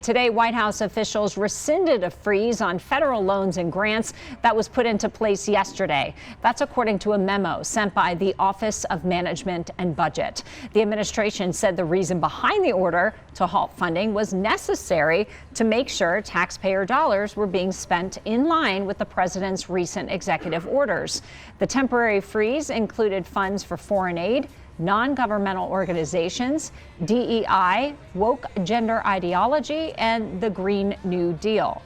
Today, White House officials rescinded a freeze on federal loans and grants that was put into place yesterday. That's according to a memo sent by the Office of Management and Budget. The administration said the reason behind the order to halt funding was necessary to make sure taxpayer dollars were being spent in line with the president's recent executive orders. The temporary freeze included funds for foreign aid, non-governmental organizations, DEI, woke gender ideology, and the Green New Deal.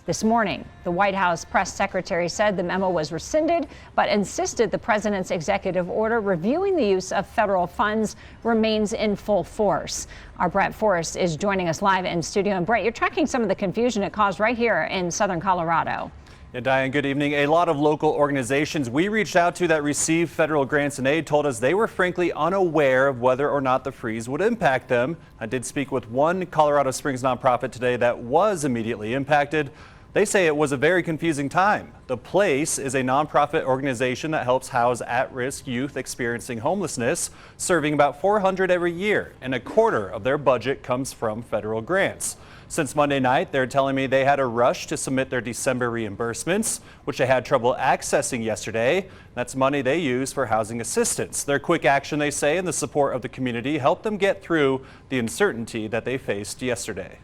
This morning, the White House press secretary said the memo was rescinded, but insisted the president's executive order reviewing the use of federal funds remains in full force. Our Brett Forrest is joining us live in studio. And Brett, you're tracking some of the confusion it caused right here in southern Colorado. Yeah, Diane, good evening. A lot of local organizations we reached out to that receive federal grants and aid told us they were frankly unaware of whether or not the freeze would impact them. I did speak with one Colorado Springs nonprofit today that was immediately impacted. They say it was a very confusing time. The Place is a nonprofit organization that helps house at-risk youth experiencing homelessness, serving about 400 every year, and a quarter of their budget comes from federal grants. Since Monday night, they're telling me they had a rush to submit their December reimbursements, which they had trouble accessing yesterday. That's money they use for housing assistance. Their quick action, they say, and the support of the community helped them get through the uncertainty that they faced yesterday.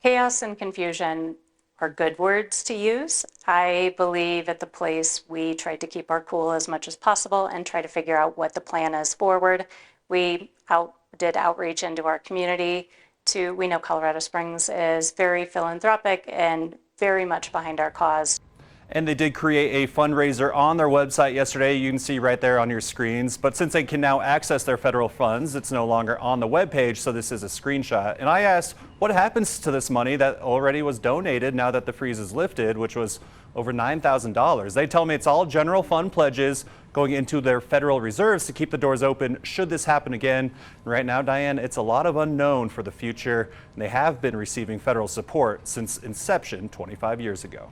Chaos and confusion are good words to use. I believe at the Place we tried to keep our cool as much as possible and try to figure out what the plan is forward. We did outreach into our community. We know Colorado Springs is very philanthropic and very much behind our cause. And they did create a fundraiser on their website yesterday. You can see right there on your screens. But since they can now access their federal funds, it's no longer on the webpage. So this is a screenshot. And I asked, what happens to this money that already was donated now that the freeze is lifted, which was over $9,000? They tell me it's all general fund pledges going into their federal reserves to keep the doors open should this happen again. And right now, Diane, it's a lot of unknown for the future. And they have been receiving federal support since inception 25 years ago.